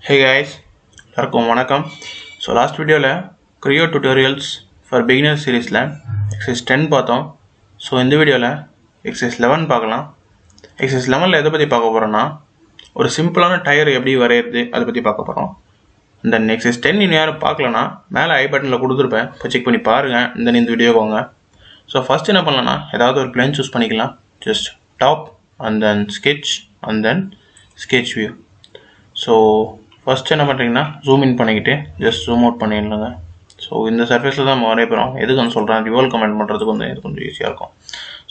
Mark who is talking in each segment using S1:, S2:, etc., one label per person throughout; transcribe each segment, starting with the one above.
S1: Hey guys, எல்லாருக்கும் வணக்கம். So last வீடியோவில் Creo tutorials for beginner சீரீஸில் எக்ஸசைஸ் 10 பார்த்தோம். ஸோ இந்த வீடியோவில் எக்ஸசைஸ் 11 பார்க்கலாம். எக்ஸசைஸ் 11ல் எதை பற்றி பார்க்க போகிறோன்னா ஒரு சிம்பிளான டயர் எப்படி வரையிறது அதை பற்றி பார்க்க போகிறோம். தென் எக்ஸசைஸ் 10 இன்னும் யாரும் பார்க்கலன்னா மேலே ஐ பட்டனில் கொடுத்துருப்பேன், இப்போ செக் பண்ணி பாருங்கள். இந்த வீடியோ போங்க. ஸோ ஃபஸ்ட் என்ன பண்ணலான்னா ஏதாவது ஒரு பிளேன் சூஸ் பண்ணிக்கலாம். Just top and then sketch and then sketch view. So first என்ன பண்ணுறீங்கன்னா ஜூம் இன் பண்ணிக்கிட்டு ஜஸ்ட் ஜூம் அவுட் பண்ணிடலாங்க. ஸோ இந்த சர்ஃபேஸில் தான் நம்ம வரைய போகிறோம். எதுக்கு வந்து சொல்கிறேன், ரிவால்வ் கமெண்ட் பண்ணுறதுக்கு வந்து இது கொஞ்சம் ஈஸியாக இருக்கும்.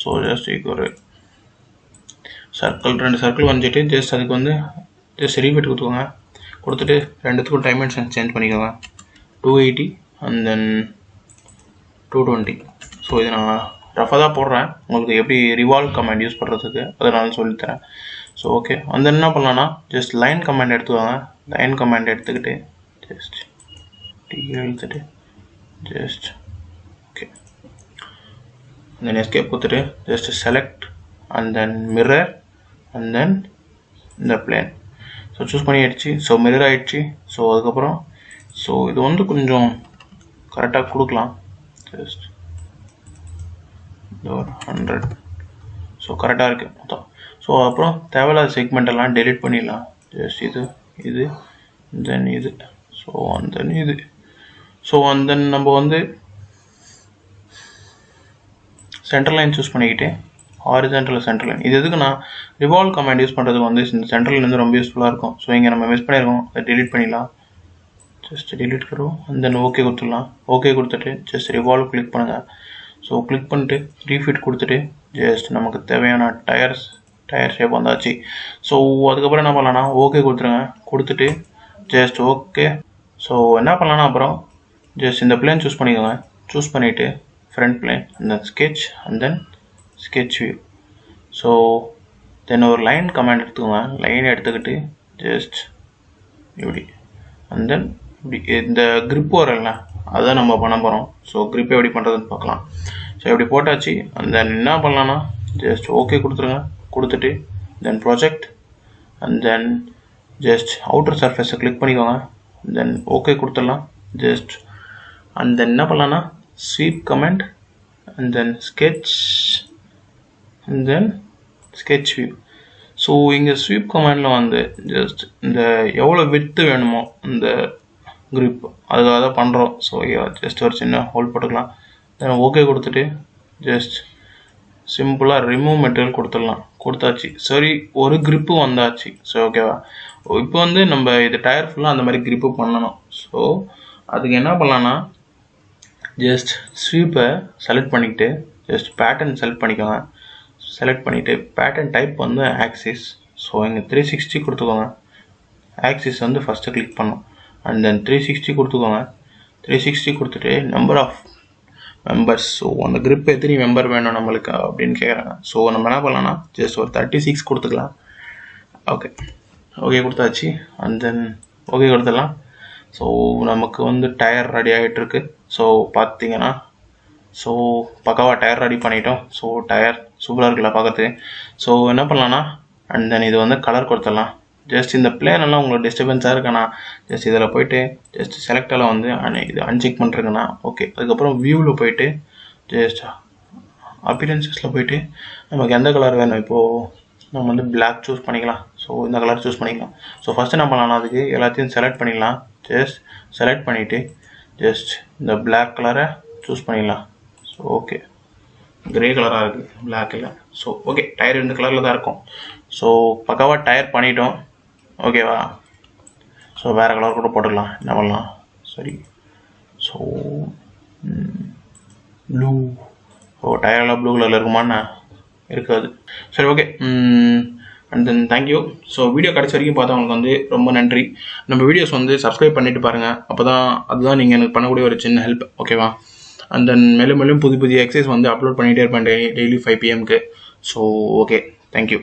S1: ஸோ ஜஸ்ட் ஒரு சர்க்கிள் 2 சர்க்கிள் வந்துட்டு ஜஸ்ட் அதுக்கு வந்து ஜஸ்ட் ரீபீட் கொடுத்துக்கோங்க. கொடுத்துட்டு ரெண்டுத்துக்கும் டைமென்ஷன் சேஞ்ச் பண்ணிக்கோங்க. 280 அண்ட் தென் 220. ஸோ இது நான் ரஃபாக தான் போடுறேன், உங்களுக்கு எப்படி ரிவால்வ் கமெண்ட் யூஸ் பண்ணுறதுக்கு அதனால சொல்லித்தரேன். ஸோ ஓகே, அந்த என்ன பண்ணலான்னா ஜஸ்ட் லைன் கமெண்ட் எடுத்துக்கோங்க. லைன் கமெண்ட் எடுத்துக்கிட்டு ஜஸ்ட் எழுத்துட்டு ஜஸ்ட் ஓகே, தென் எஸ்கேப் கொடுத்துட்டு just select and then mirror and then இந்த பிளேன். ஸோ சூஸ் பண்ணி ஆயிடுச்சு. ஸோ மிரர் ஆகிடுச்சு. ஸோ அதுக்கப்புறம் ஸோ இது வந்து கொஞ்சம் கரெக்டாக கொடுக்கலாம். ஜஸ்ட் 100. ஸோ கரெக்டாக இருக்குது மொத்தம். ஸோ அப்புறம் தேவையில்லாத செக்மெண்ட் எல்லாம் டெலிட் பண்ணிடலாம். ஜஸ்ட் இது தென் இது ஸோ தென் இது. ஸோ தென் நம்ம வந்து சென்டர் லைன் சூஸ் பண்ணிக்கிட்டு ஹாரிசான்டல் சென்டர் லைன். இது எதுக்கு நான் ரிவால்வ் கமெண்ட் யூஸ் பண்ணுறதுக்கு வந்து இந்த சென்டர் லைன் வந்து ரொம்ப யூஸ்ஃபுல்லாக இருக்கும். ஸோ இங்கே நம்ம மிஸ் பண்ணியிருக்கோம், அதை டெலிட் பண்ணிடலாம். ஜஸ்ட் டெலிட் கரும் அண்ட் தென் ஓகே கொடுத்துடலாம். ஓகே கொடுத்துட்டு ஜஸ்ட் ரிவால்வ் கிளிக் பண்ணுங்கள். ஸோ கிளிக் பண்ணிட்டு ரீஃபிட் கொடுத்துட்டு ஜஸ்ட் நமக்கு தேவையான டயர் ஷேப் வந்தாச்சு. ஸோ அதுக்கப்புறம் என்ன பண்ணலான்னா ஓகே கொடுத்துருங்க. கொடுத்துட்டு ஜஸ்ட் ஓகே. ஸோ என்ன பண்ணலான்னா அப்புறம் ஜஸ்ட் இந்த பிளேன் சூஸ் பண்ணிக்கோங்க. சூஸ் பண்ணிவிட்டு front plane and then sketch and then sketch view. So then ஒரு லைன் கமெண்ட் எடுத்துக்கோங்க. லைன் எடுத்துக்கிட்டு ஜஸ்ட் இப்படி அண்ட் தென் இப்படி இந்த க்ரிப் வரல அதுதான் நம்ம பண்ண போகிறோம். ஸோ க்ரிப் எப்படி பண்ணுறதுன்னு பார்க்கலாம். ஸோ இப்படி போட்டாச்சு. அண்ட் தென் என்ன பண்ணலான்னா ஜஸ்ட் ஓகே கொடுத்துருங்க. கொடுத்துட்டு then project and then just outer சர்ஃபேஸை கிளிக் பண்ணிக்கோங்க. தென் ஓகே கொடுத்துடலாம். ஜஸ்ட் அண்ட் தென் என்ன பண்ணலான்னா sweep comment and then sketch and then sketch view. So இங்கே ஸ்வீப் கமெண்டில் வந்து ஜஸ்ட் இந்த எவ்வளோ விட்த்து வேணுமோ இந்த க்ரிப் அதுக்காக தான் பண்ணுறோம். ஸோ ஜஸ்ட் ஒரு சின்ன ஹோல் போட்டுக்கலாம். தென் ஓகே கொடுத்துட்டு ஜஸ்ட் சிம்பிளாக ரிமூவ் மெட்டீரியல் கொடுத்துடலாம். கொடுத்தாச்சு. சரி, ஒரு க்ரிப்பு வந்தாச்சு. ஸோ ஓகேவா, இப்போ வந்து நம்ம இது டயர் ஃபுல்லாக அந்த மாதிரி க்ரிப்பு பண்ணணும். ஸோ அதுக்கு என்ன பண்ணலான்னா ஜஸ்ட் ஸ்வீப்பை செலக்ட் பண்ணிக்கிட்டு ஜஸ்ட் பேட்டர்ன் செலக்ட் பண்ணிக்கோங்க. செலக்ட் பண்ணிவிட்டு பேட்டர்ன் டைப் வந்து ஆக்சிஸ். ஸோ இங்கே 360 கொடுத்துக்கோங்க. ஆக்சிஸ் வந்து ஃபஸ்ட்டு கிளிக் பண்ணோம் அண்ட் தென் 360 கொடுத்துக்கோங்க. 360 கொடுத்துட்டு நம்பர் ஆஃப் மெம்பர்ஸ். ஸோ அந்த க்ரிப் எத்தனை மெம்பர் வேணும் நம்மளுக்கு அப்படின்னு கேட்குறாங்க. ஸோ நம்ம என்ன பண்ணலாம்னா ஜஸ்ட் ஒரு 36 கொடுத்துக்கலாம். ஓகே ஓகே கொடுத்தாச்சு. அண்ட் தென் ஓகே கொடுத்துடலாம். ஸோ நமக்கு வந்து டயர் ரெடி ஆகிட்டுருக்கு. ஸோ பார்த்தீங்கன்னா ஸோ பக்காவாக டயர் ரெடி பண்ணிட்டோம். ஸோ டயர் சூப்பராக இருக்குல்ல பார்க்கறதுக்கு. ஸோ என்ன பண்ணலான்னா அண்ட் தென் இது வந்து கலர் கொடுத்துடலாம். ஜஸ்ட் இந்த பிளேனெல்லாம் உங்களுக்கு டிஸ்டர்பன்ஸாக இருக்குண்ணா ஜஸ்ட் இதில் போய்ட்டு ஜஸ்ட் செலக்டெல்லாம் வந்து இது அன்செக் பண்ணுறதுக்குண்ணா. ஓகே, அதுக்கப்புறம் வியூவில் போய்ட்டு ஜஸ்ட் அப்பியரன்சஸில் போய்ட்டு நமக்கு எந்த கலர் வேணும், இப்போது நம்ம வந்து பிளாக் சூஸ் பண்ணிக்கலாம். ஸோ இந்த கலர் சூஸ் பண்ணிக்கலாம். ஸோ ஃபஸ்ட்டு என்ன பண்ணலாம்னா அதுக்கு எல்லாத்தையும் செலக்ட் பண்ணிடலாம். ஜஸ்ட் செலக்ட் பண்ணிவிட்டு ஜஸ்ட் இந்த பிளாக் கலரை சூஸ் பண்ணிடலாம். ஸோ ஓகே, கிரே கலராக இருக்குது, பிளாக் இல்லை. ஸோ ஓகே, டயர் 2 கலரில் தான் இருக்கும். ஸோ பக்காவாக டயர் பண்ணிட்டோம். ஓகேவா, ஸோ வேறு கலர் கூட போட்டுக்கலாம். என்ன பண்ணலாம், சரி. So blue. ஸோ டயரெல்லாம் ப்ளூ கலரில் இருக்குமான்னு இருக்காது. சரி okay, and then thank you. So video கடைசி வரைக்கும் பார்த்தவங்களுக்கு வந்து ரொம்ப நன்றி. நம்ம வீடியோஸ் வந்து சப்ஸ்கிரைப் பண்ணிவிட்டு பாருங்கள். அப்போ தான் அதுதான் நீங்கள் எனக்கு பண்ணக்கூடிய ஒரு சின்ன ஹெல்ப். ஓகேவா, அண்ட் தென் மேலும் புதிய எக்ஸசைஸ் வந்து அப்லோட் பண்ணிகிட்டே இருப்பேன் daily 5 PM. So okay, thank you.